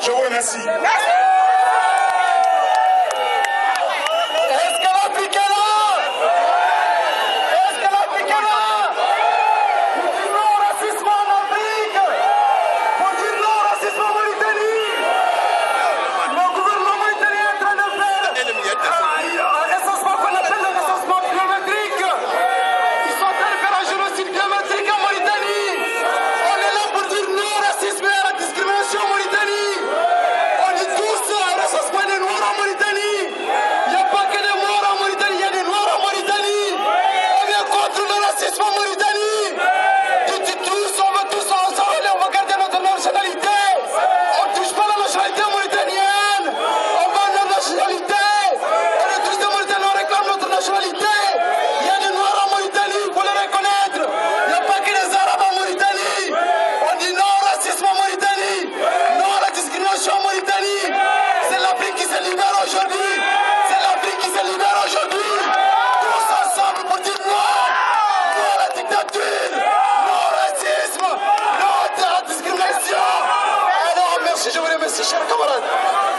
Je vous remercie. Chers camarades.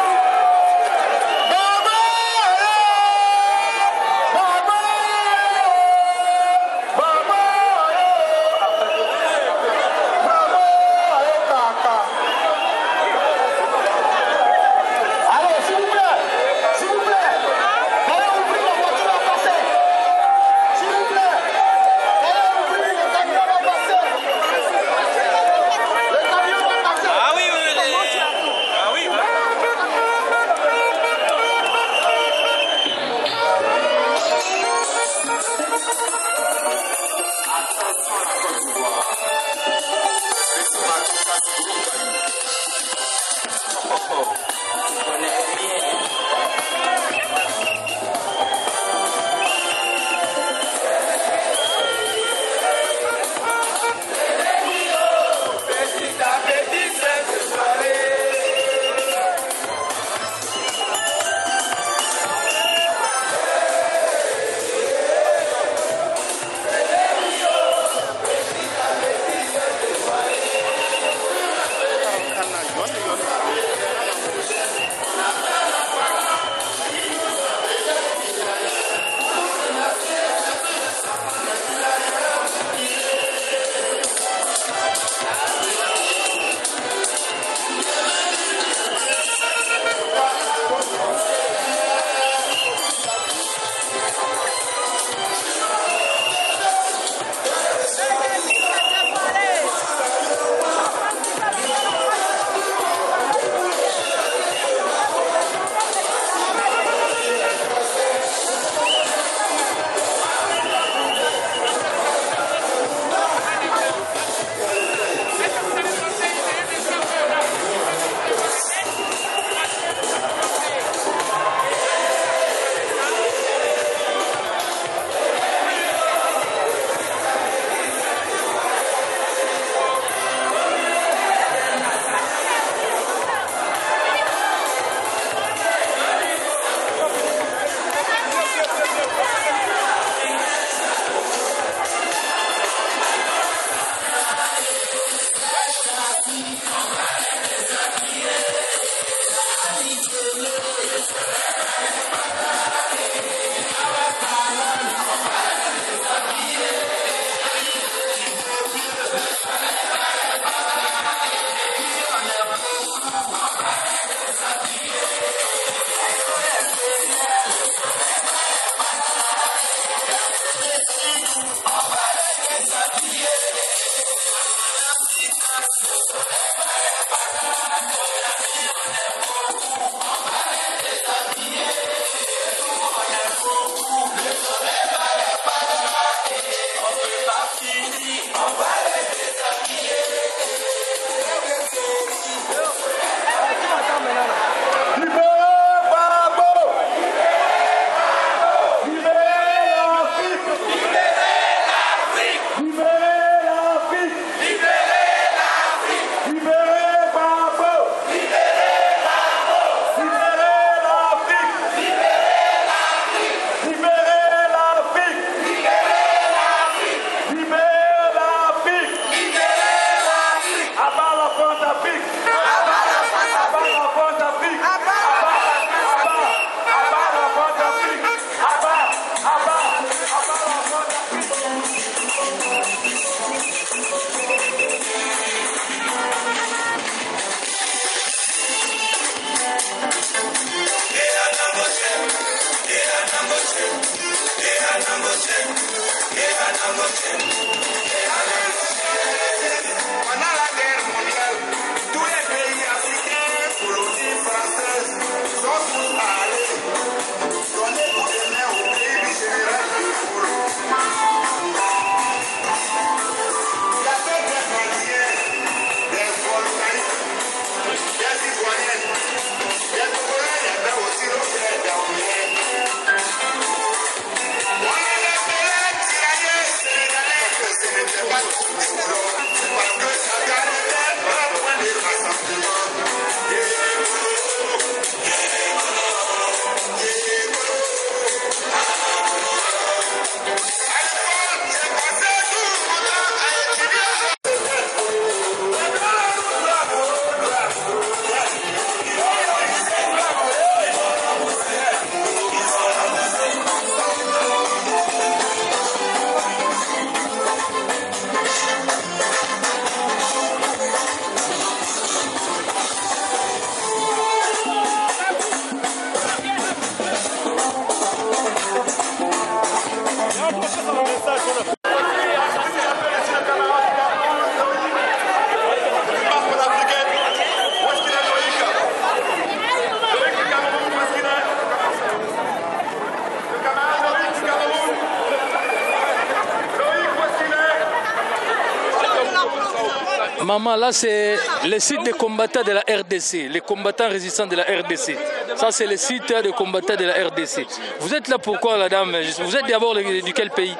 Maman, là c'est le site des combattants de la RDC, les combattants résistants de la RDC. Ça c'est le site des combattants de la RDC. Vous êtes là pourquoi, la dame? Vous êtes d'abord de quel pays?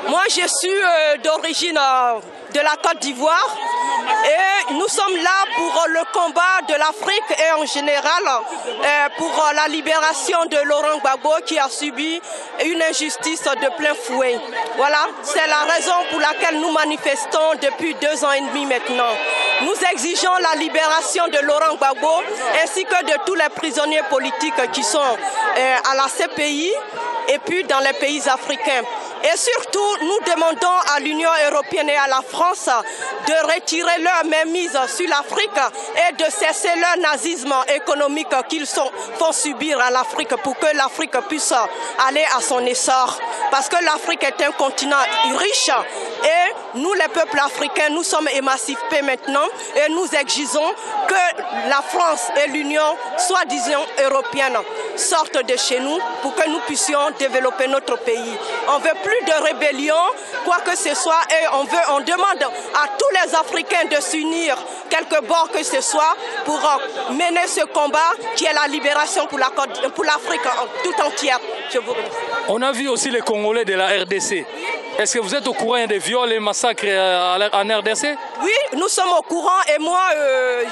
Moi je suis d'origine de la Côte d'Ivoire et nous sommes là pour le combat de l'Afrique et en général pour la libération de Laurent Gbagbo qui a subi une injustice de plein fouet. Voilà, c'est la raison pour laquelle nous manifestons depuis 2 ans et demi maintenant. Nous exigeons la libération de Laurent Gbagbo ainsi que de tous les prisonniers politiques qui sont à la CPI et puis dans les pays africains. Et surtout, nous demandons à l'Union européenne et à la France de retirer leur mainmise sur l'Afrique et de cesser leur nazisme économique qu'ils font subir à l'Afrique pour que l'Afrique puisse aller à son essor. Parce que l'Afrique est un continent riche et nous, les peuples africains, nous sommes émancipés maintenant et nous exigeons que la France et l'Union, soi-disant européenne, sortent de chez nous pour que nous puissions développer notre pays. On veut plus de rébellion, quoi que ce soit, et on demande à tous les Africains de s'unir, quelque bord que ce soit, pour mener ce combat qui est la libération pour l'Afrique tout entière. Je vous remercie. On a vu aussi les Congolais de la RDC. Est-ce que vous êtes au courant des viols et massacres en RDC? Oui, nous sommes au courant et moi,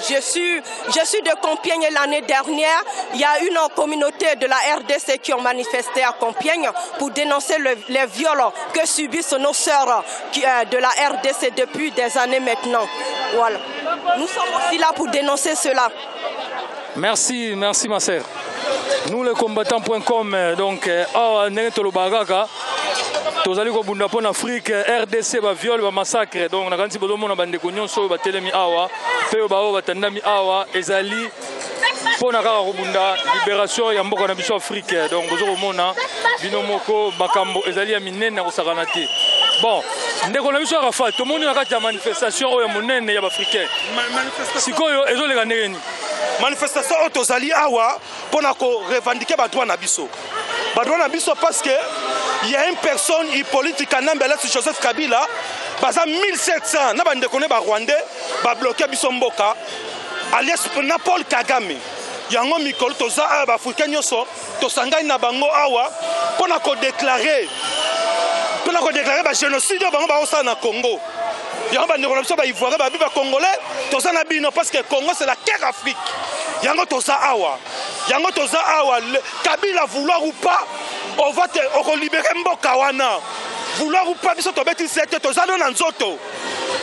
je suis de Compiègne l'année dernière. Il y a une communauté de la RDC qui ont manifesté à Compiègne pour dénoncer les viols que subissent nos sœurs de la RDC depuis des années maintenant. Voilà. Nous sommes aussi là pour dénoncer cela. Merci, merci ma sœur. Nous les combattants.com, donc, tozali ko bunda pona Afrique RDC ba viol ba massacre donc na kanti bozo mona bande ko nyonso ba telemi awa pe ba o batandami awa ezali pona ka ko bunda libération ya mboka na biso Afrique donc bozo mona bino moko bakambo ezali ya minene ko sakana te. Bon, ndeko na biso Rafal to moni na kati ya manifestation oyo monene ya ba africain sikoyo ezoleka ndeni manifestation oyo tozali awa pona ko revendiquer ba droit na biso parce que il y a une personne politique en Ambela, Joseph Kabila, baza 1700 na bande connaît ba Rwandais, ba bloquer biso mboka, alias Paul Kagame. Yango mikolo toza ba africain nyoso, to sangani na bango awa pona ko déclarer ba génocide bango ba osa na Congo. Yango bande ko biso ba ivoirien ba biba congolais, toza na bino parce que Congo c'est la terre Afrique. Yango toza awa. Kabila vouloir ou pas, on va libérer mboka wana. Vouloir ou pas, biso to beti sete to zalo na nzoto.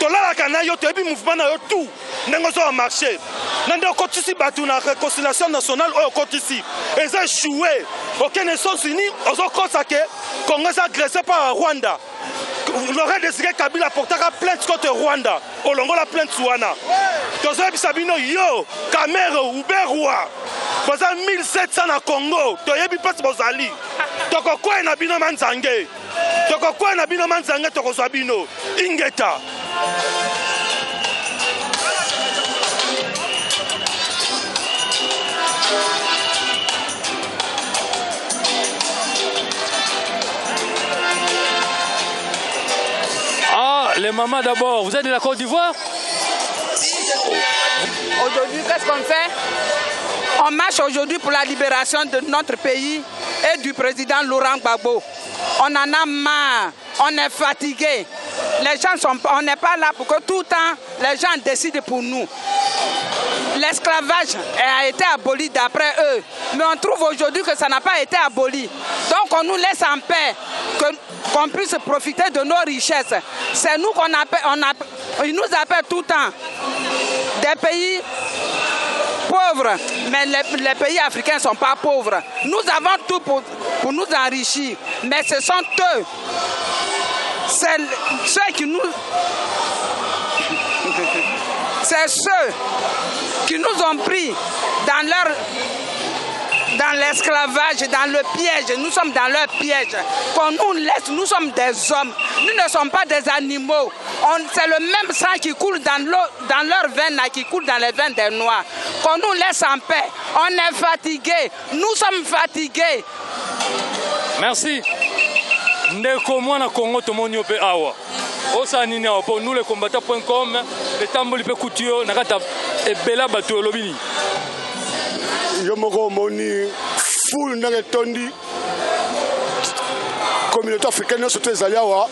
To la kana yo to ebi mouvement na yo tout. Nengo zo marché. Nande okotisi batu na réconciliation nationale o okotisi. Eza échoué. Aucune Nations Unies, ozo kosake Congo est agressé par Rwanda. L'aurait décidé Kabila portera plainte contre Rwanda. Olongo la plainte Souana. Tozo bisabino yo, Kamero Uberwa. Boza 1700 na Congo, toyebi passe bozali. Toko kwa na bino manzange. Toko na bino manzanga toko bino ingeta. Ah, les mamans d'abord, vous êtes de la Côte d'Ivoire? Aujourd'hui, qu'est-ce qu'on fait? On marche aujourd'hui pour la libération de notre pays et du président Laurent Gbagbo. On en a marre, on est fatigué. Les gens on n'est pas là pour que tout le temps les gens décident pour nous. L'esclavage a été aboli d'après eux, mais on trouve aujourd'hui que ça n'a pas été aboli. Donc on nous laisse en paix, qu'on puisse profiter de nos richesses. C'est nous qu'on appelle, ils nous appellent tout le temps des pays pauvres, mais les pays africains ne sont pas pauvres. Nous avons tout pour nous enrichir, mais ce sont eux, c'est ceux qui nous ont pris dans l'esclavage, dans le piège. Nous sommes dans leur piège. Qu'on nous laisse, nous sommes des hommes. Nous ne sommes pas des animaux. C'est le même sang qui coule dans leurs veines, qui coule dans les veines des Noirs. Qu'on nous laisse en paix. On est fatigués. Nous sommes fatigués. Merci. Ndeko mwana Congo tomoni pe awa. Osa nini awa pour nous les combattants.com, les tamboli pe kutio nakata ebela bato lobini. Yomoko moni full nage tondi communauté africaine surtout les Aliawa.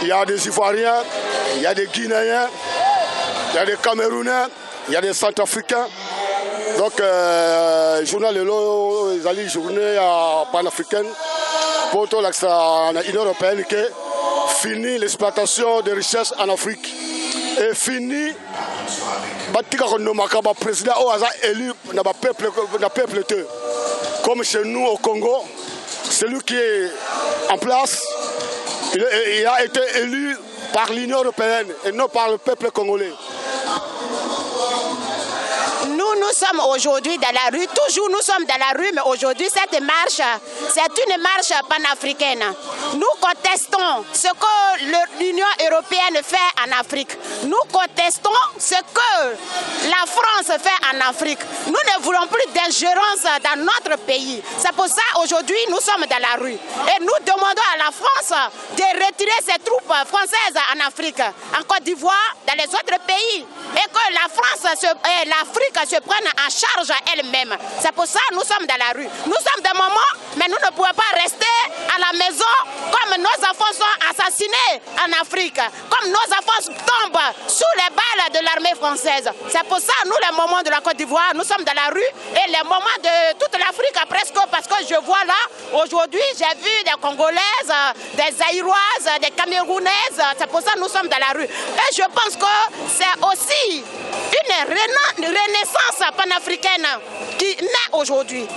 Il y a des Ivoiriens, il y a des Guinéens, il y a des Camerounais, il y a des Centrafricains. Donc journal lelo ezali journée panafricaine pour toute l'Union européenne qui finit l'exploitation des richesses en Afrique et fini batika konomaka ba président au hasard élu na peuple comme chez nous au Congo, celui qui est en place il a été élu par l'Union européenne et non par le peuple congolais. Nous sommes aujourd'hui dans la rue, toujours nous sommes dans la rue, mais aujourd'hui cette marche, c'est une marche panafricaine. Nous contestons ce que l'Union européenne fait en Afrique. Nous contestons ce que la France fait en Afrique. Nous ne voulons plus d'ingérence dans notre pays. C'est pour ça aujourd'hui nous sommes dans la rue. Et nous demandons à la France de retirer ses troupes françaises en Afrique, en Côte d'Ivoire, dans les autres pays. Et que la France et l'Afrique se prennent en charge elle-même. C'est pour ça que nous sommes dans la rue. Nous sommes des mamans, mais nous ne pouvons pas rester à la maison comme nos enfants sont assassinés en Afrique, comme nos enfants tombent sous les balles de l'armée française. C'est pour ça que nous, les mamans de la Côte d'Ivoire, nous sommes dans la rue et les mamans de toute l'Afrique presque, parce que je vois là, aujourd'hui, j'ai vu des Congolaises, des Zaïroises, des Camerounaises. C'est pour ça que nous sommes dans la rue. Et je pense que c'est aussi une renaissance panafricaine qui naît aujourd'hui.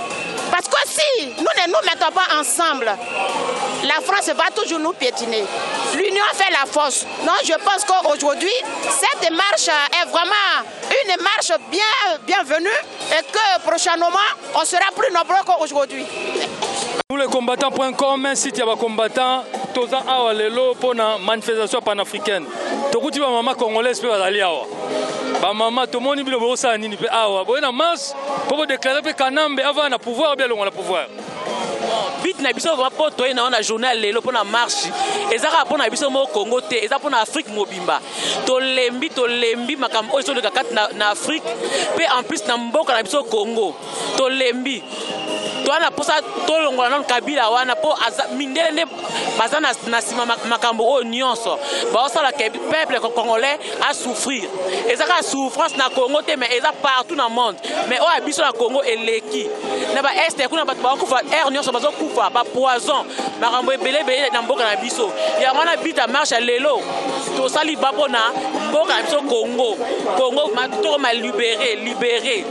Parce que si nous ne nous mettons pas ensemble, la France va toujours nous piétiner. L'union fait la force. Non, je pense qu'aujourd'hui, cette marche est vraiment une marche bienvenue et que prochainement, on sera plus nombreux qu'aujourd'hui. Nous les combattants.com, un site de combattants, tous ans awa lelo pour la manifestation panafricaine. Tokuti ba maman congolaise pe bazali awa. Ba maman to moni bilo bo sa nini pe awa. Bo na masse pour déclarer pe Kanambe avant na pouvoir bien on a pouvoir. Bit na biso va poto ina on a journal lelo pour na marche. Ezaka pour na biso mo Congo te, ezaka pour na Afrique mobimba. To lembi makambo oyo so de kat na Afrique pe en plus na mboka na biso Congo. To lembi toana posa tolongola na Kabila wana po mindele ne bazana na sima makambo o nyonso ba osala ke peuple congolais a souffrir ezaka souffrance na Congo te mais eza partout dans le monde mais o abiso na Congo eleki na ba est kuna ba kufa air nyonso bazo kufa ba poison makambo ebele na mboka na biso ya wana bita marche lelo to sali babona mboka na biso Congo to ma libérer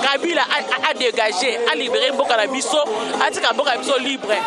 Kabila a dégagé a libéré mboka na biso atika mboka na biso libre.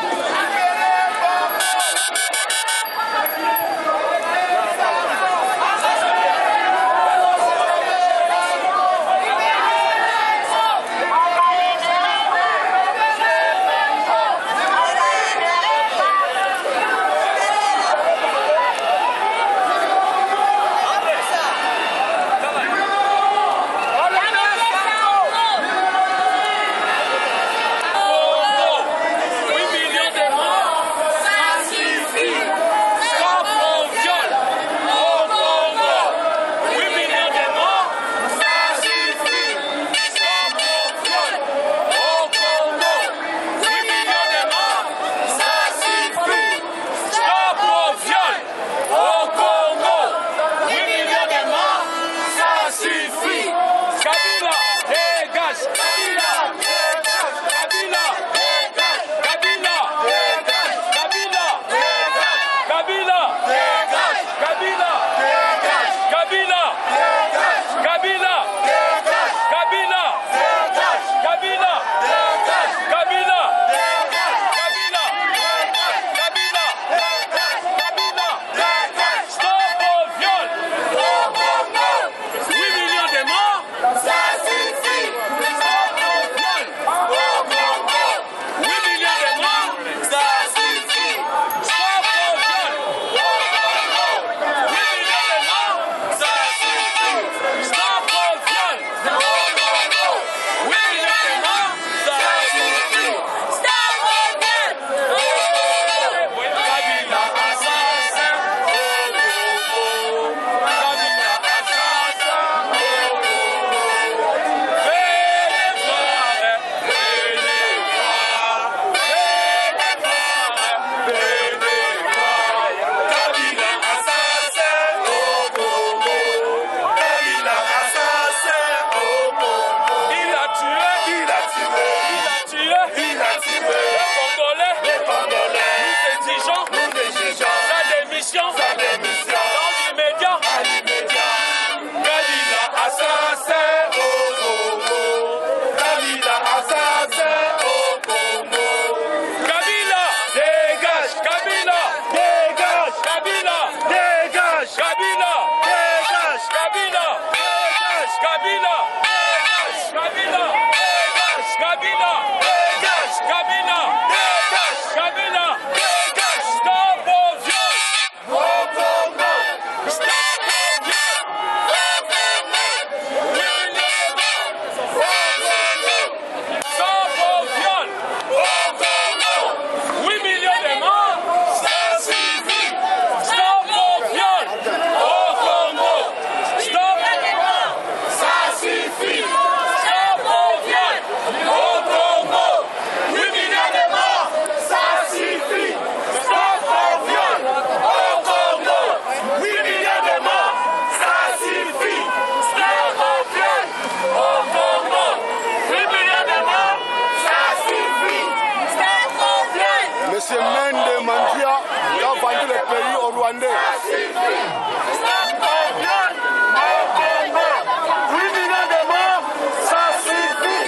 Rwandais.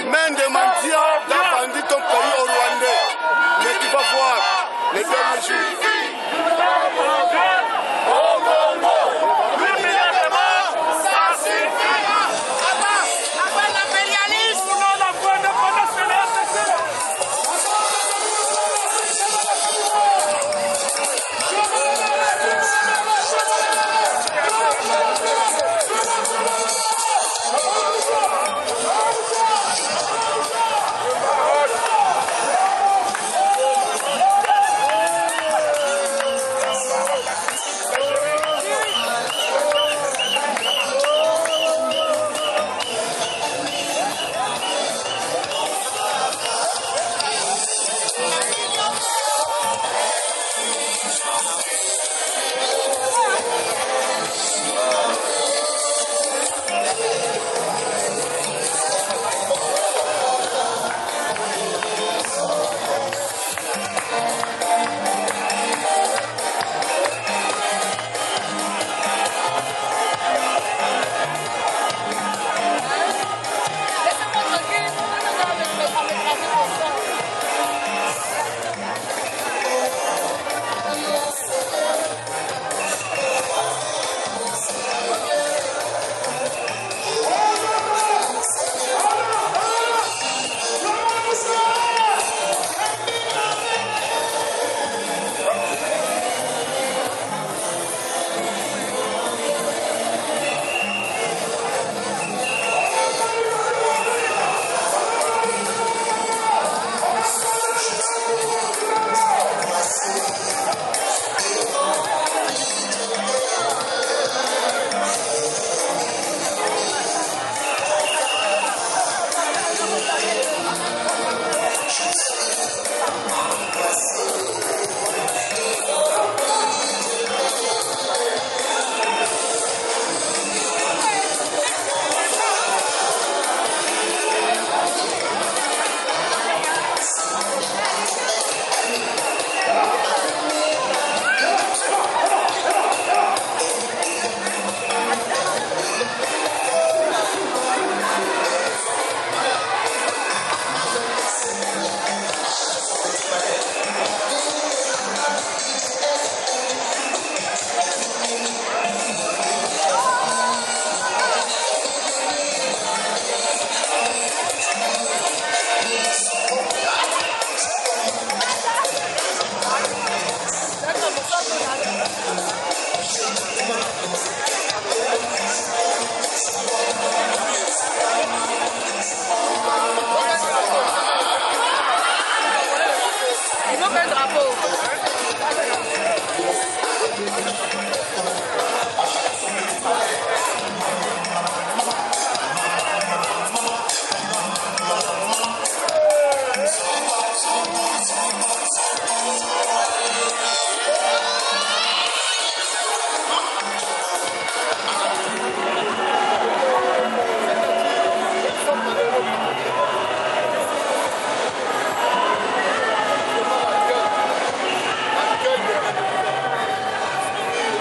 Main de mendiants t'as vendu ton pays au Rwandais. Mais tu vas voir les derniers jours.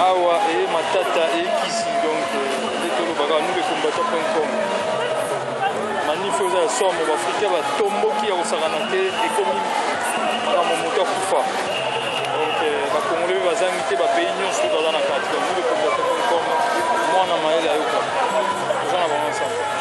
awa et matata et kisi donc les tolobaka nous les combattants.com manifo za somo bafrika ba tomboki ya kosakana te ekomi makambo moto akufa donc bakongole bazangi te bapays nyonso baza na kati donc nous les combattants.com mwana mayele ayoka oza na bango ensemble.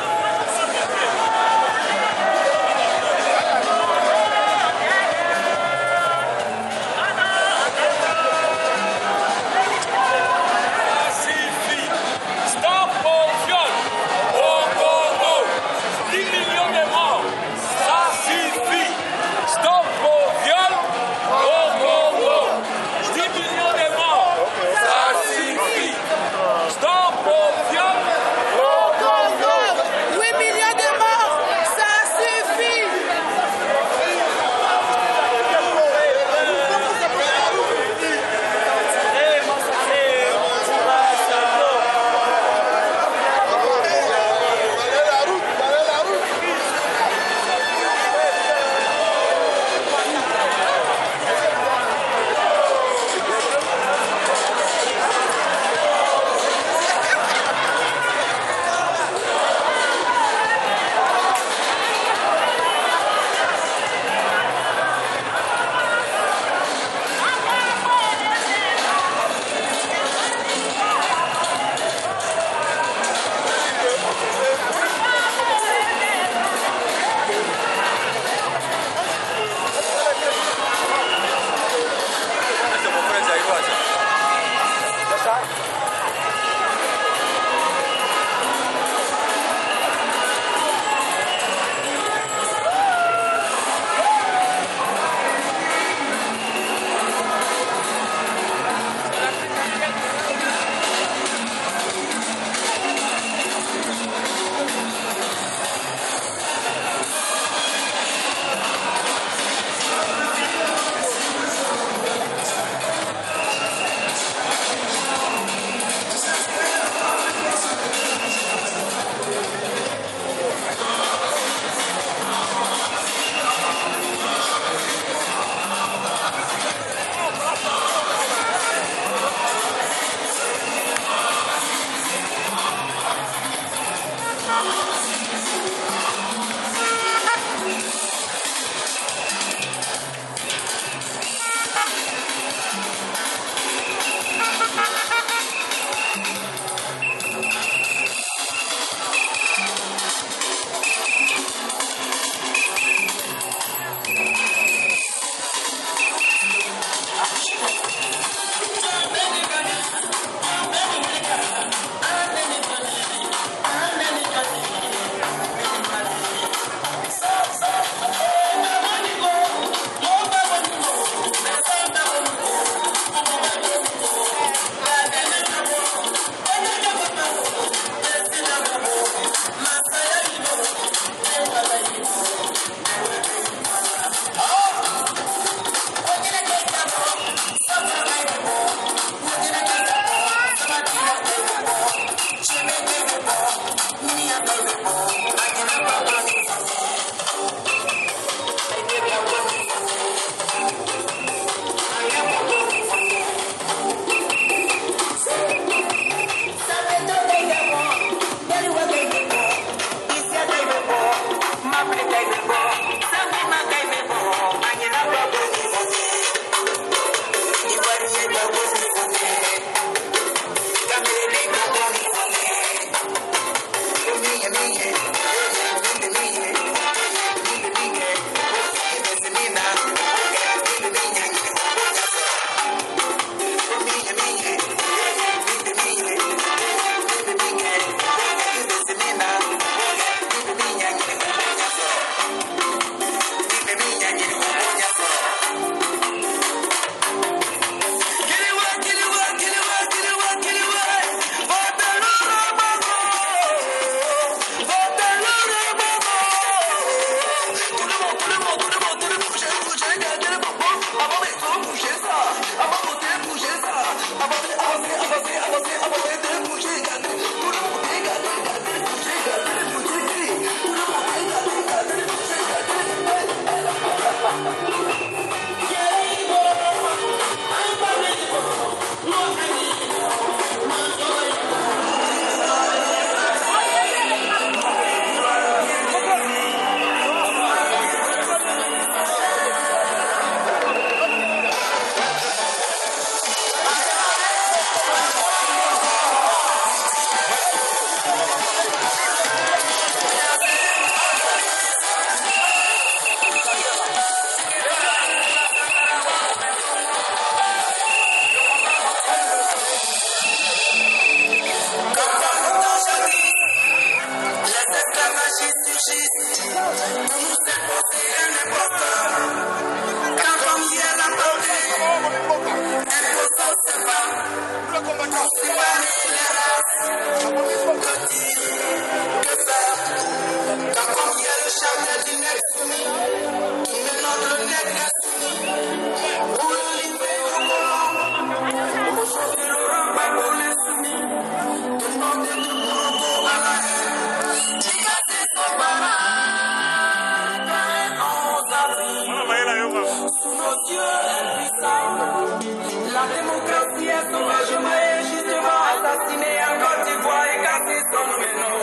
La démocratie est sauvagement et justement assassinée en Côte d'Ivoire et cassée son ménon.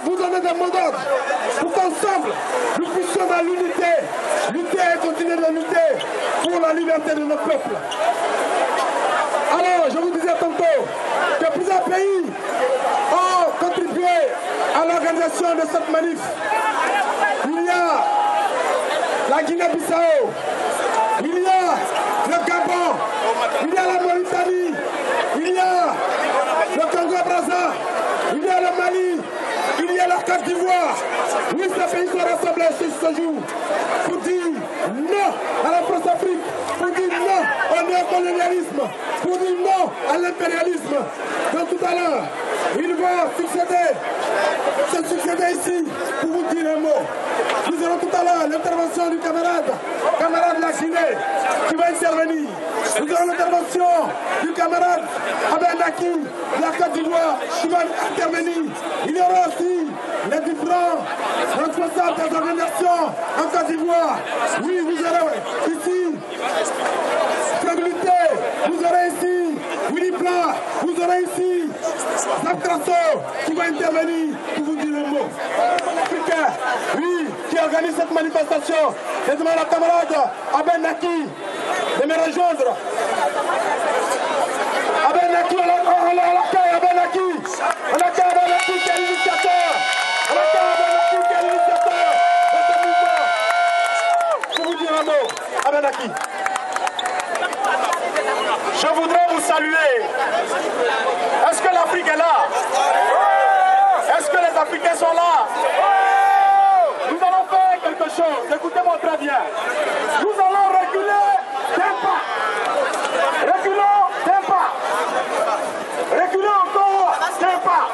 Vous donnez des mots d'ordre pour qu'ensemble nous puissions dans l'unité lutter et continuer de lutter pour la liberté de nos peuples. Alors, je vous disais tantôt que plusieurs pays ont contribué à l'organisation de cette manif. Il y a la Guinée-Bissau, il y a le Gabon, il y a la Mauritanie, il y a le Congo-Brazza, il y a le Mali, il y a la Côte d'Ivoire. Oui, ces pays sont rassemblés ce jour pour dire non à la France-Afrique, pour dire non au néocolonialisme, pour dire non à l'impérialisme. Donc tout à l'heure, ils vont se succéder ici pour vous dire un mot. Nous aurons tout à l'heure l'intervention du camarade de la Guinée qui va intervenir. Nous aurons l'intervention du camarade Abel Naki de la Côte d'Ivoire qui va intervenir. Il y aura aussi les différents responsables des organisations en Côte d'Ivoire. Oui, vous aurez ici Stabilité, vous aurez ici Willy Pla, vous aurez ici Zap Krasso qui va intervenir pour vous dire un mot. Africain, oui, qui organise cette manifestation. Je demande à camarade Abel Naki de me rejoindre. Abel Naki, on l'accueille, Abel Naki. On accueille Abel Naki qui est l'initiateur. On accueille Abel Naki qui est l'initiateur de ce mouvement. Je vous dis un mot, Abel Naki. Je voudrais vous saluer. Est-ce que l'Afrique est là? Est-ce que les Africains sont là? Nous allons faire quelque chose. Écoutez-moi très bien. Nous allons reculer d'un pas. Reculons d'un pas. Reculons encore d'un pas.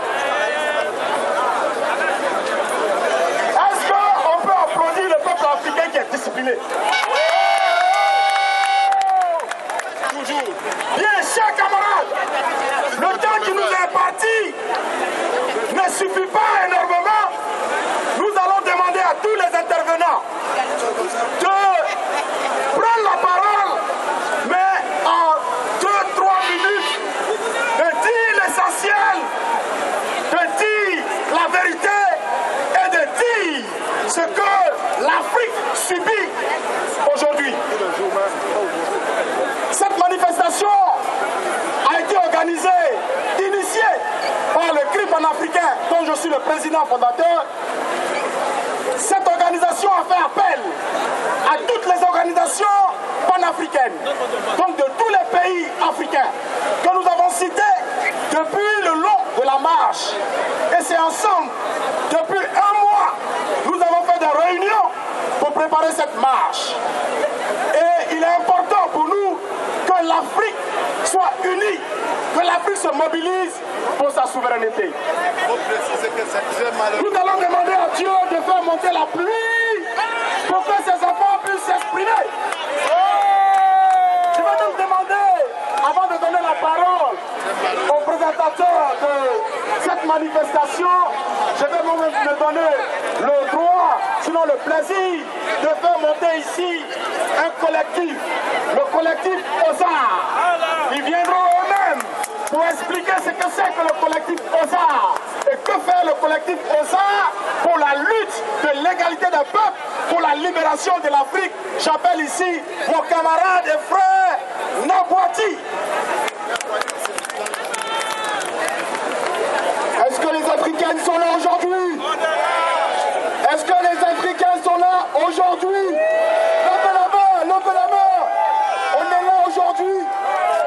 Est-ce qu'on peut applaudir le peuple africain qui est discipliné? Toujours. Bien, chers camarades, le temps qui nous est imparti ne suffit pas énormément. Nous allons demander à tous les intervenants de prendre la parole, mais en 2-3 minutes, de dire l'essentiel, de dire la vérité et de dire ce que l'Afrique subit aujourd'hui. Cette manifestation organisée, initiée par le CRI panafricain, dont je suis le président fondateur. Cette organisation a fait appel à toutes les organisations panafricaines, donc de tous les pays africains, que nous avons cités depuis le long de la marche. Et c'est ensemble, depuis un mois, nous avons fait des réunions pour préparer cette marche. Et il est important pour nous que l'Afrique soit unie, que l'Afrique se mobilise pour sa souveraineté. Nous allons demander à Dieu de faire monter la pluie pour que ces enfants puissent s'exprimer. Je vais donc demander, avant de donner la parole au présentateur de cette manifestation, je vais me donner le droit, sinon le plaisir, de faire monter ici un collectif, le collectif OSAR. Ils viendront eux-mêmes pour expliquer ce que c'est que le collectif OSAR et que fait le collectif OSAR pour la lutte de l'égalité des peuples, pour la libération de l'Afrique. J'appelle ici mon camarade et frère Nabouati. Est-ce que les Africains sont là aujourd'hui? Est-ce que les Africains sont là aujourd'hui? Levez la main, levez la main. On est là aujourd'hui,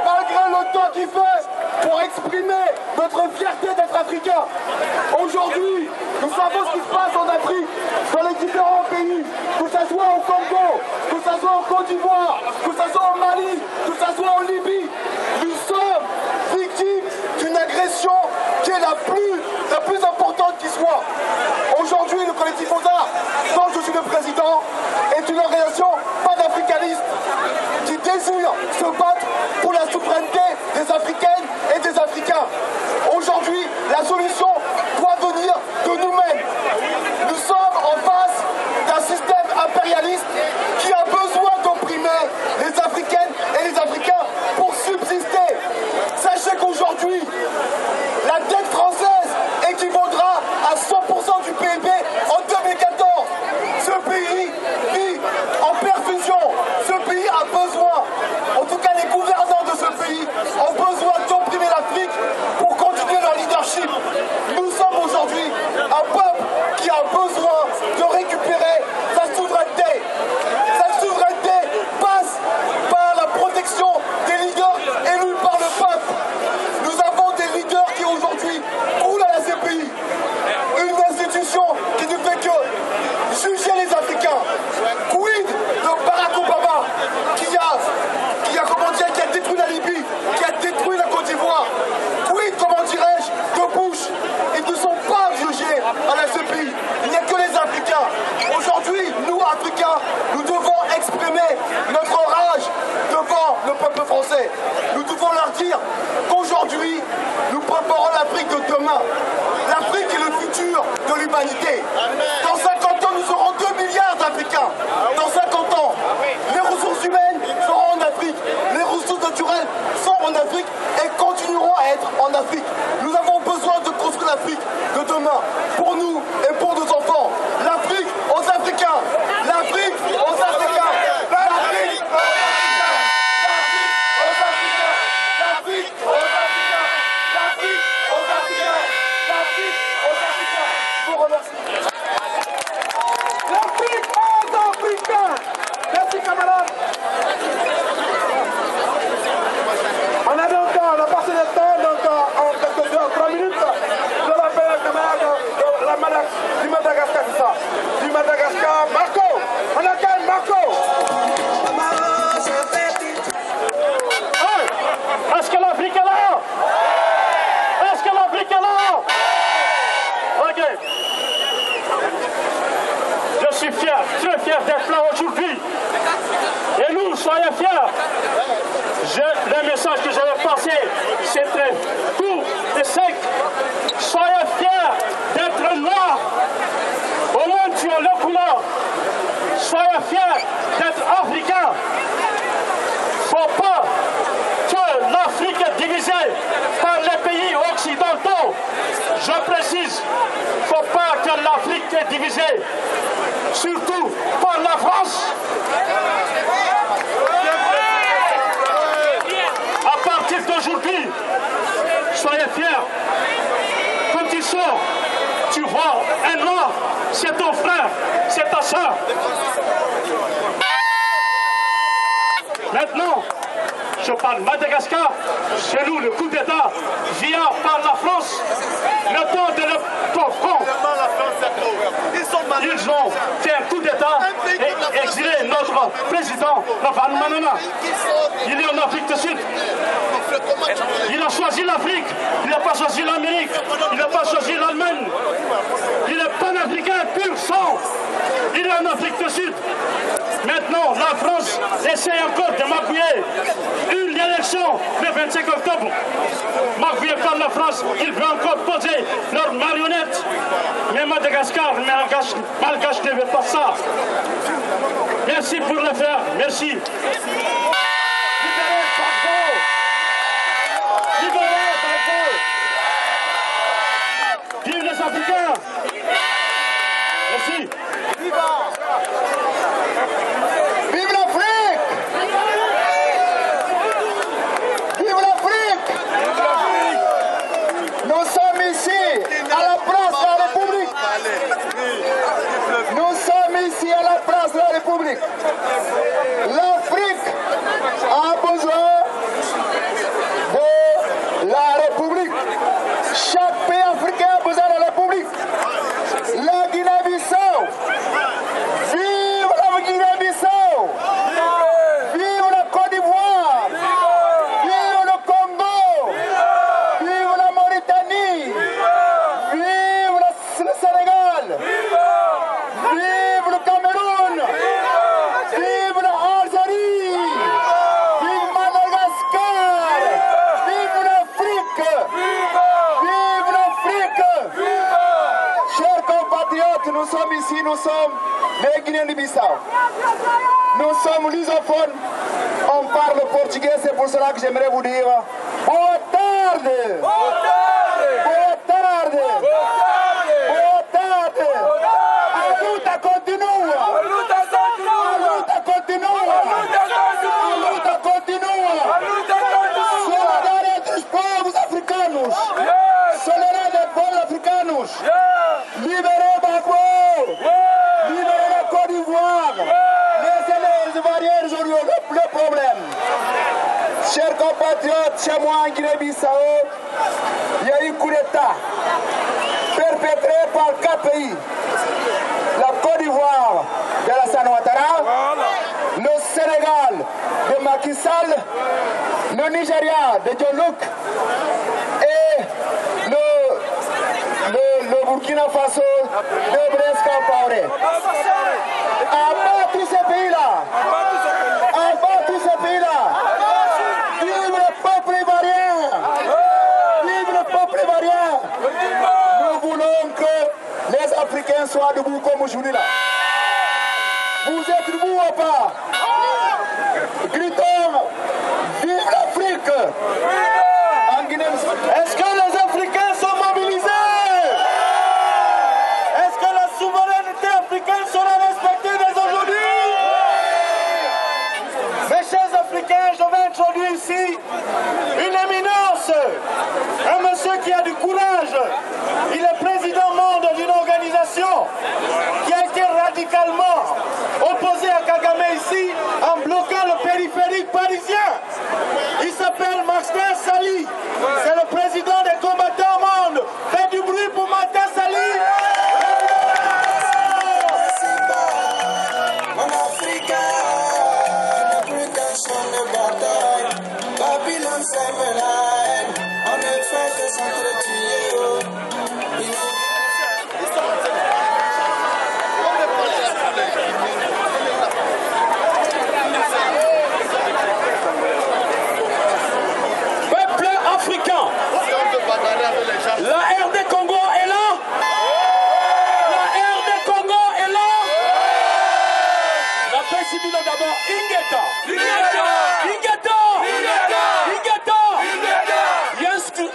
malgré le temps qu'il fait, pour exprimer notre fierté d'être africain. Aujourd'hui, nous savons ce qui se passe en Afrique, dans les différents pays, que ce soit au Congo, que ce soit en Côte d'Ivoire, que ce soit au Mali, que ce soit en Libye. Nous sommes victimes d'une agression qui est la plus importante qui soit. Aujourd'hui, le collectif OSAR, dont je suis le président, est une organisation panafricaniste qui désire se battre pour la souveraineté des Africaines et des Africains. Aujourd'hui, la solution doit venir de nous-mêmes. Nous sommes en face d'un système impérialiste qui a besoin d'opprimer les Africaines et les Africains pour subsister. Sachez qu'aujourd'hui, la dette française équivaudra à 100% du PIB en 2014. Ce pays vit en perfusion. Ce pays a besoin, en tout cas les gouvernants de ce pays, ont besoin d'opprimer l'Afrique pour continuer leur leadership. Nous sommes aujourd'hui un peuple qui a besoin de récupérer sa souveraineté. Cette souveraineté passe par la protection des leaders élus par le peuple. Nous avons des leaders qui aujourd'hui coulent à la CPI. Une institution qui ne fait que juger les Africains. Quid de Barack Obama qui a détruit la Libye, qui a détruit la Côte d'Ivoire. Quid, comment dirais-je, de Bush. Ils ne sont pas jugés à la CPI. Il n'y a que les Africains. Aujourd'hui, nous, Africains, nous devons exprimer notre rage devant le peuple français. Nous devons leur dire qu'aujourd'hui, nous préparons l'Afrique de demain. L'Afrique est le futur de l'humanité. Dans 50 ans, nous aurons 2 milliards d'Africains. Dans 50 ans, les ressources humaines seront en Afrique. Les ressources naturelles sont en Afrique et continueront à être en Afrique. Nous avons besoin de construire l'Afrique de demain pour nous et pour nos enfants. L'Afrique aux Africains. L'Afrique aux Africains. L'Afrique aux Africains. L'Afrique aux Africains. L'Afrique aux Africains. L'Afrique aux Africains. Je vous remercie. L'Afrique aux Africains. Merci camarades. On a passé le temps, donc en quelques heures, 3 minutes, je l'appelle le camarade du Madagascar, c'est ça. Du Madagascar, Marco. On accueille Marco. Hey, est-ce que l'Afrique est là? Est-ce que l'Afrique est là? Ok. Je suis fier, très fier d'être là aujourd'hui. Et nous, soyez fiers. Le message que je vais passer, c'est très court et sec. Soyez fiers d'être noirs. Au moins, tu as leur couleur. Soyez fiers d'être africains. Faut pas que l'Afrique est divisée par les pays occidentaux. Je précise, faut pas que l'Afrique est divisée, surtout par la France. À partir d'aujourd'hui, fier. Quand tu sors, tu vois un noir, c'est ton frère, c'est ta soeur. Maintenant, je parle Madagascar, chez nous le coup d'État vient par la France, le temps de notre front. Ils ont fait un coup d'État et exilé notre président, Rafael Manana. Il est en Afrique du Sud. Il a choisi l'Afrique, il n'a pas choisi l'Amérique, il n'a pas choisi l'Allemagne. Il est panafricain pur sang. Il est en Afrique du Sud. Maintenant, la France essaie encore de m'appuyer une élection le 25 octobre. M'appuyer par la France, il veut encore poser leur marionnette. Mais Madagascar, Malgache ne veut pas ça. Merci pour le faire, merci. Libérez Gbagbo. Libérez Gbagbo. Vive les Africains. Merci. Vive l'Afrique! Vive l'Afrique! Nous sommes ici à la place de la République. Nous sommes ici à la place de la République. L'Afrique a besoin de la République. Chaque pays africain a besoin de la République. La Guinée-Bissau. Vive la Guinée-Bissau! Vive la Côte d'Ivoire! Vive le Congo! Vive la Mauritanie! Vive le Sénégal! Vive le Cameroun! Vive l'Algérie! Vive Madagascar! Vive l'Afrique! Vive l'Afrique! Chers compatriotes, nous sommes ici, nous sommes les Guinéens-Bissau. Nous sommes lusophones, on parle portugais, c'est pour cela que j'aimerais vous dire boa tarde! Boa tarde! Boa tarde! A luta continua! A luta continua! A luta continua! Solidariedade dos povos africanos! Solidariedade dos povos africanos! Libérez Gbagbo! Libérez la Côte d'Ivoire! Laissez les Ivoiriens résoudre le problème! Chers compatriotes, chez moi en Guinée-Bissau, il y a eu coup d'État perpétré par 4 pays. La Côte d'Ivoire de Alassane Ouattara, le Sénégal de Macky Sall, le Nigeria de John Luc et le Burkina Faso de Blaise Compaoré. À part tous ces pays-là, vive le peuple ivoirien! Vive le peuple ivoirien! Nous voulons que les Africains soient debout comme aujourd'hui là. Vous êtes debout ou pas? Gritons, vive l'Afrique! En Guinée. Est-ce que les Africains sont mobilisés? Est-ce que la souveraineté africaine sera respectée dès aujourd'hui? Mes chers Africains, je vais introduire ici une éminence, un monsieur qui a du courage. Il est président monde d'une organisation qui a été radicalement opposée à Kagame ici en bloquant le périphérique parisien. Il s'appelle Martin Sali. C'est le président des combattants monde. Faites du bruit pour Martin Sali. Babylone sème la haine, en effet que s'entretuer. Peuple africain, la RD Congo est là. La RD Congo est là. La paix civile d'abord, Ingeta.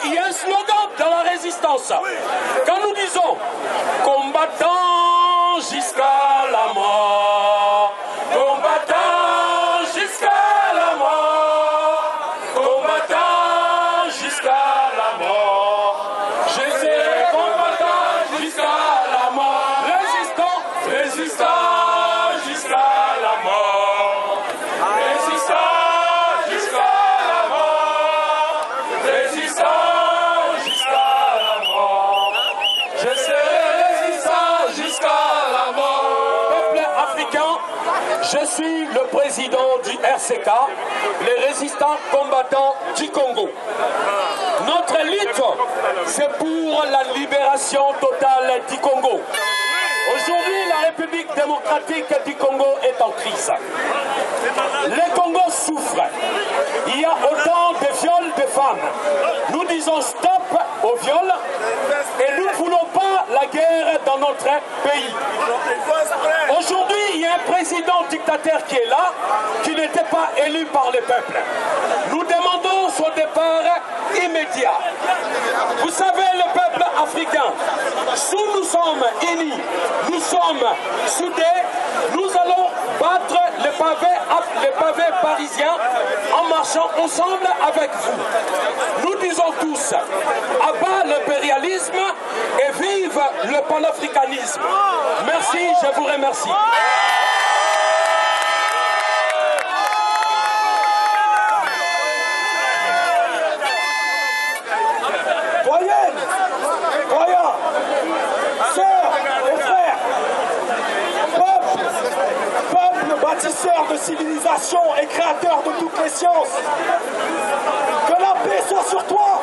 Il y a un slogan dans la résistance. Quand nous disons combattant jusqu'à la mort, combattant jusqu'à la mort, combattant jusqu'à la mort. Je suis le président du RCK, les résistants combattants du Congo. Notre lutte, c'est pour la libération totale du Congo. Aujourd'hui, la République démocratique du Congo est en crise. Le Congo souffre. Il y a autant de viols de femmes. Nous disons stop au viol et nous ne voulons pas la guerre dans notre pays. Aujourd'hui, il y a un président dictateur qui est là, qui n'était pas élu par le peuple. Nous demandons son départ immédiat. Vous savez, le peuple africain, si nous sommes unis, nous sommes soudés, nous allons battre les pavés parisiens en marchant ensemble avec vous. Nous disons tous, à bas l'impérialisme et vive le panafricanisme. Merci, je vous remercie. Bâtisseur de civilisation et créateur de toutes les sciences. Que la paix soit sur toi.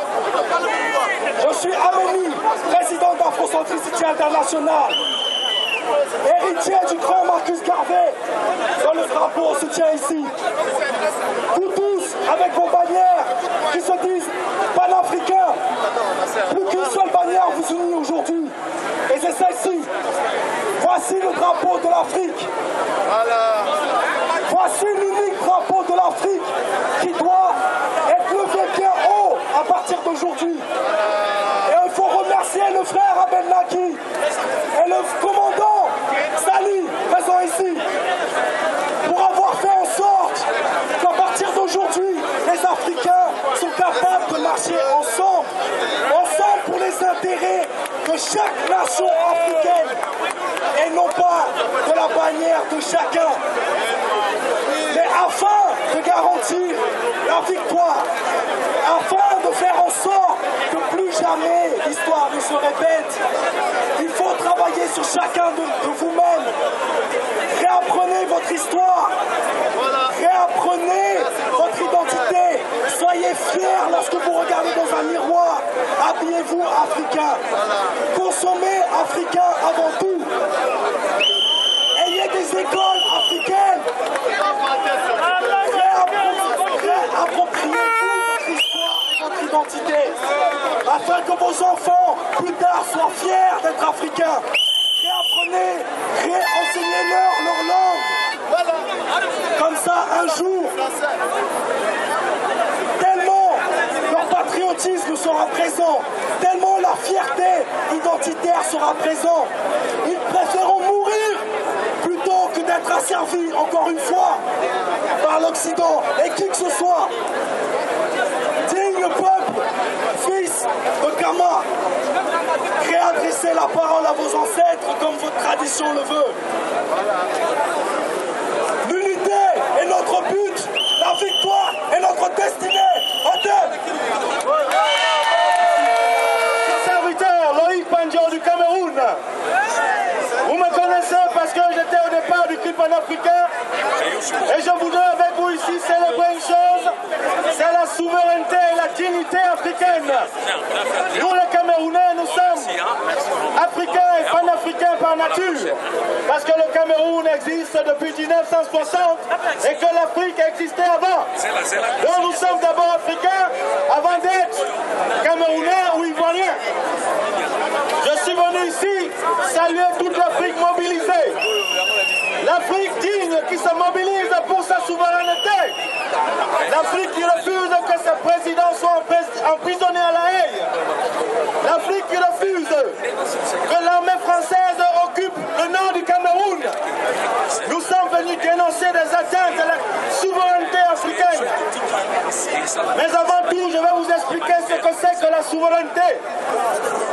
Je suis Amélie, président d'Afrocentricité International, héritier du grand Marcus Garvey, dont le drapeau se tient ici. Vous tous, avec vos bannières qui se disent panafricains, plus qu'une seule bannière vous unit aujourd'hui, et c'est celle-ci. Voici le drapeau de l'Afrique. Voici l'unique drapeau de l'Afrique qui doit être levé bien haut à partir d'aujourd'hui. Et il faut remercier le frère Abel Naki et le commandant Sali, présent ici, pour avoir fait en sorte qu'à partir d'aujourd'hui, les Africains sont capables de marcher ensemble pour les intérêts de chaque nation africaine et non pas de la bannière de chacun. Mais afin de garantir la victoire, afin de faire en sorte que plus jamais l'histoire ne se répète, il faut travailler sur chacun de vous-même. Réapprenez votre histoire, réapprenez votre identité, soyez fiers lorsque vous regardez dans un miroir, habillez-vous africain, consommez africain avant tout. Ayez des écoles africaines. Réappropriez-vous votre histoire et votre identité afin que vos enfants, plus tard, soient fiers d'être africains. Enseignez-leur leur langue. Comme ça, un jour, tellement leur patriotisme sera présent, tellement la fierté identitaire sera présente, ils préféreront mourir plutôt que d'être asservis, encore une fois, par l'Occident et qui que ce soit. Digne peuple, fils de Kama, réadressez la parole à vos ancêtres comme votre tradition le veut. L'unité est notre but, la victoire est notre destinée. Serviteur Loïc Pandjo du Cameroun. Vous me connaissez parce que j'étais au départ du clip panafricain et je voudrais avec vous ici célébrer une chose, c'est la souveraineté et la dignité africaine. Nous les Camerounais, nous sommes africains et panafricains par nature, parce que le Cameroun existe depuis 1960 et que l'Afrique existait avant. Donc nous sommes d'abord africains avant d'être Camerounais ou Ivoiriens. Je suis venu ici saluer toute l'Afrique mobilisée. L'Afrique digne qui se mobilise pour sa souveraineté. L'Afrique qui refuse que ses présidents soient emprisonnés à La Haye. L'Afrique qui refuse que l'armée française occupe le nord du Cameroun. Nous sommes venus dénoncer des atteintes à la souveraineté africaine. Mais avant tout, je vais vous expliquer ce que c'est que la souveraineté.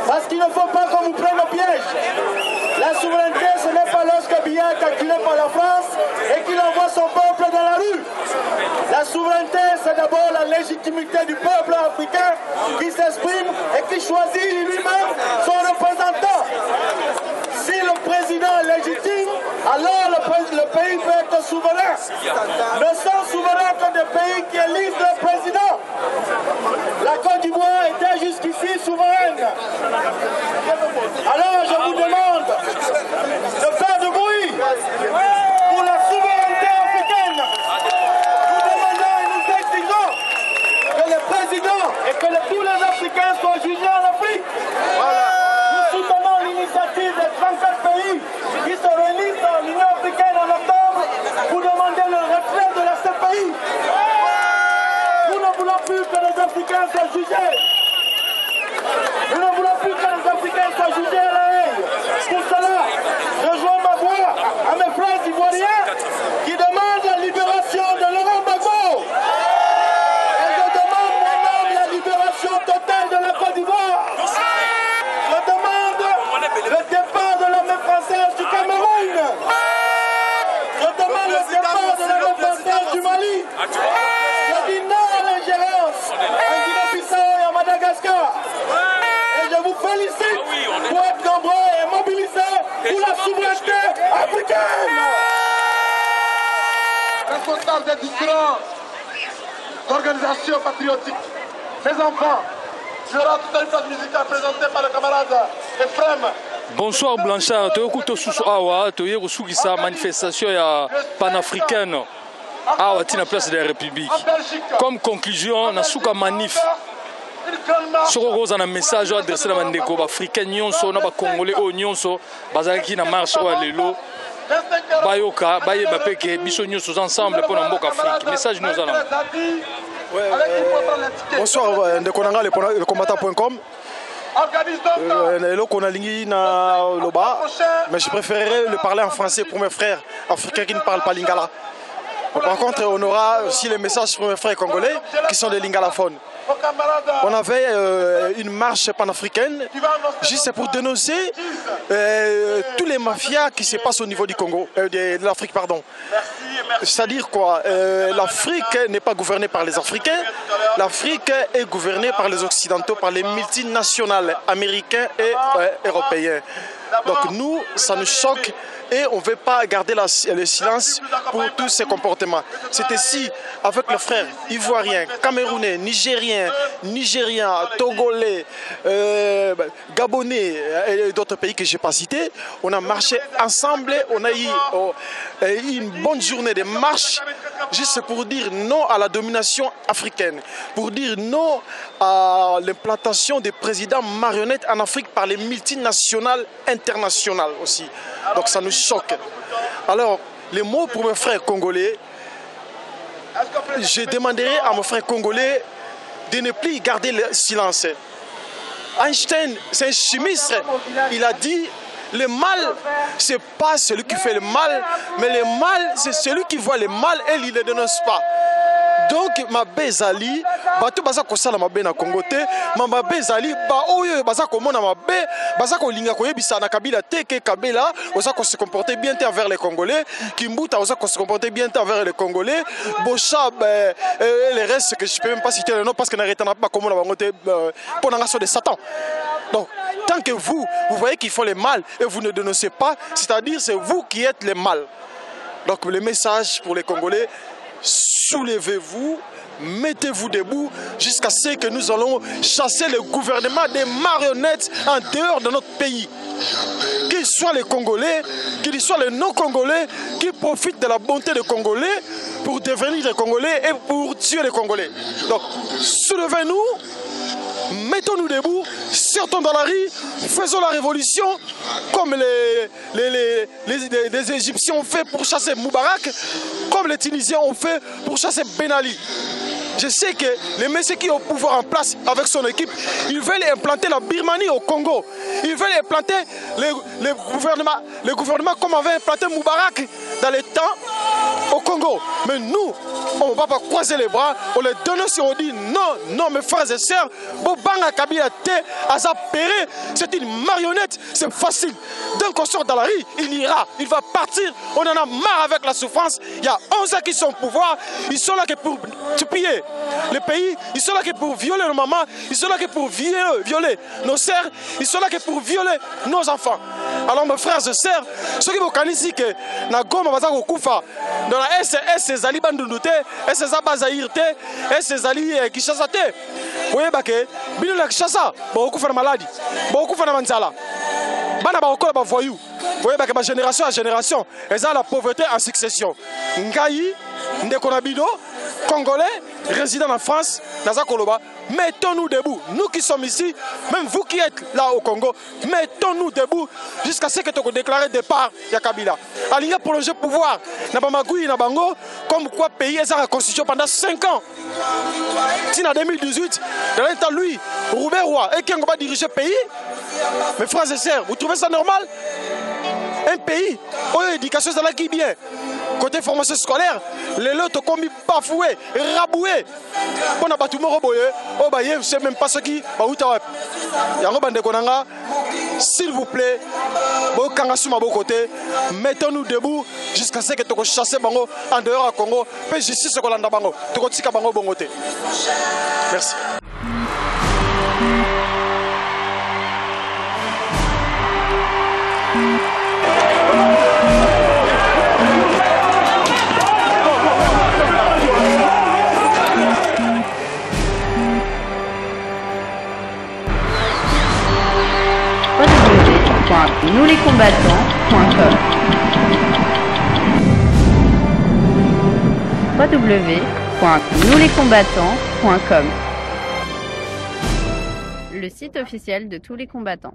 Parce qu'il ne faut pas qu'on vous prenne au piège. La souveraineté, ce n'est pas lorsque Biya est acculé par la France et qu'il envoie son peuple dans la rue. La souveraineté, c'est d'abord la légitimité du peuple africain qui s'exprime et qui choisit lui-même son représentant. Si le président est légitime, alors le pays peut être souverains ne sont souverains que des pays qui élisent leur président. La Côte d'Ivoire était jusqu'ici souveraine. Alors je vous demande de faire du bruit pour la souveraineté africaine. Nous demandons et nous exigeons que les présidents et que tous les Africains soient jugés en Afrique. Nous soutenons l'initiative des 34 pays qui se réunissent dans l'Union africaine en octobre pour demander le retrait de la CPI. Nous ne voulons plus que les Africains soient jugés. Nous ne voulons plus que les Africains soient jugés à la haine. Pour cela, je joins ma voix à mes frères ivoiriens qui demandent la libération de Laurent Gbagbo. Et je demande moi-même la libération totale de la Côte d'Ivoire. Je demande le départ de l'armée française du Cameroun. Je demande le départ de l'armée française du Mali. Je dis non à l'ingérence en Guinée-Bissau et en Madagascar. Et je vous félicite pour être nombreux et mobilisés pour la souveraineté africaine. Responsable des différentes organisations patriotiques, mes enfants, il y aura toute une phase musicale présentée par le camarade Ephraim. Bonsoir Blanchard, toyokuto susu awa toyeku sukisa manifestation ya panafricaine awa tina place de la République. Comme conclusion na suka manif soko koza na message adressé na bandeko ba africain nyonso na ba congolais o nyonso bazalaki na marche o lelo bayoka bayeba peke biso nyonso ensemble pour na mboka Afrique. Message nous allons. Bonsoir ndekonanga le combattant.com. Mais je préférerais le parler en français pour mes frères africains qui ne parlent pas lingala. Par contre, on aura aussi les messages pour mes frères congolais qui sont des lingalaphones. On avait une marche panafricaine juste pour dénoncer tous les mafias qui se passent au niveau du Congo, de l'Afrique, pardon. C'est-à-dire quoi? L'Afrique n'est pas gouvernée par les Africains, l'Afrique est gouvernée par les Occidentaux, par les multinationales américains et européens. Donc nous, ça nous choque et on ne veut pas garder le silence pour tous ces comportements. C'était si, avec les frères ivoiriens, camerounais, nigériens, togolais, gabonais et d'autres pays que je n'ai pas cités, on a marché ensemble, on a eu une bonne journée de marche juste pour dire non à la domination africaine, pour dire non à l'implantation des présidents marionnettes en Afrique par les multinationales internationales aussi. Donc ça nous choque. Alors, les mots pour mes frères congolais, je demanderai à mes frères congolais de ne plus garder le silence. Einstein, c'est un chimiste, il a dit le mal, ce n'est pas celui qui fait le mal, mais le mal, c'est celui qui voit le mal et il ne le dénonce pas. Donc, ma bezali, bato baza ko sala mabe na Congo te, ma bezali ba oyo baza ko mona mabe, baza ko linga ko yebisa na Kabila te ke Kabila, oza ko se comporter bien envers les Congolais, Kimbuta oza ko se comporter bien envers les Congolais, Bochab les restes que je peux même pas citer le nom parce que n'arrête pas comme on a monté pour n'engager de Satan. Donc, tant que vous voyez qu'ils font le mal et vous ne dénoncez pas, c'est-à-dire c'est vous qui êtes le mal. Donc, le message pour les Congolais, soulevez-vous, mettez-vous debout jusqu'à ce que nous allons chasser le gouvernement des marionnettes en dehors de notre pays. Qu'ils soient les Congolais, qu'ils soient les non-Congolais, qui profitent de la bonté des Congolais pour devenir des Congolais et pour tuer les Congolais. Donc, soulevez-nous, mettons-nous debout, sortons dans la rue, faisons la révolution comme les Égyptiens ont fait pour chasser Moubarak, comme les Tunisiens ont fait pour chasser Ben Ali. Je sais que les messieurs qui ont le pouvoir en place avec son équipe, ils veulent implanter la Birmanie au Congo. Ils veulent implanter le gouvernement comme avait implanté Moubarak dans les temps au Congo. Mais nous, on ne va pas croiser les bras, on les donne si on dit non, non mes frères et sœurs, Bobanga Kabila Te, Azapéré, c'est une marionnette, c'est facile. Dès qu'on sort dans la rue, il ira, il va partir, on en a marre avec la souffrance. Il y a 11 ans qui sont au pouvoir, ils sont là que pour piller le pays, ils sont là que pour violer nos mamans, ils sont là que pour violer nos sœurs, ils sont là que pour violer nos enfants. Alors mes frères et sœurs, ceux qui vous connaissent que na Goma baza kokufa dans la SS ezali bandundu te, SS Zaïre te, SS ezali Kinshasa te. Voyez ba ke bino la Kinshasa ba kokufa na maladie, ba kokufa na manzala. Bana ba kokola ba voyou. Voyez ba ke ba génération à génération, eza la pauvreté en succession. Ngai ndeko na bino Congolais résident en France, Naza Koloba, mettons-nous debout. Nous qui sommes ici, même vous qui êtes là au Congo, mettons-nous debout jusqu'à ce que tu aies déclaré départ de Kabila. Aligné pour le pouvoir, Nabamagoui, Nabango, comme quoi pays est la constitution pendant 5 ans. Si en 2018, dans l'état lui, Roubaix Roi, et qui va diriger le pays, mes frères et sœurs, vous trouvez ça normal? Un pays où l'éducation est là qui bien. Côté formation scolaire, les lots ont commis bafoué, raboué. On a battu mon robot, je ne sais même pas ce qui va. S'il vous plaît, mettons-nous debout jusqu'à ce que tu chasses Bango en dehors du Congo. Puis justice ce qu'on a Bango. Tu vas Bango Bongote. Merci. www.nouslescombattants.com www.nouslescombattants.com Le site officiel de tous les combattants.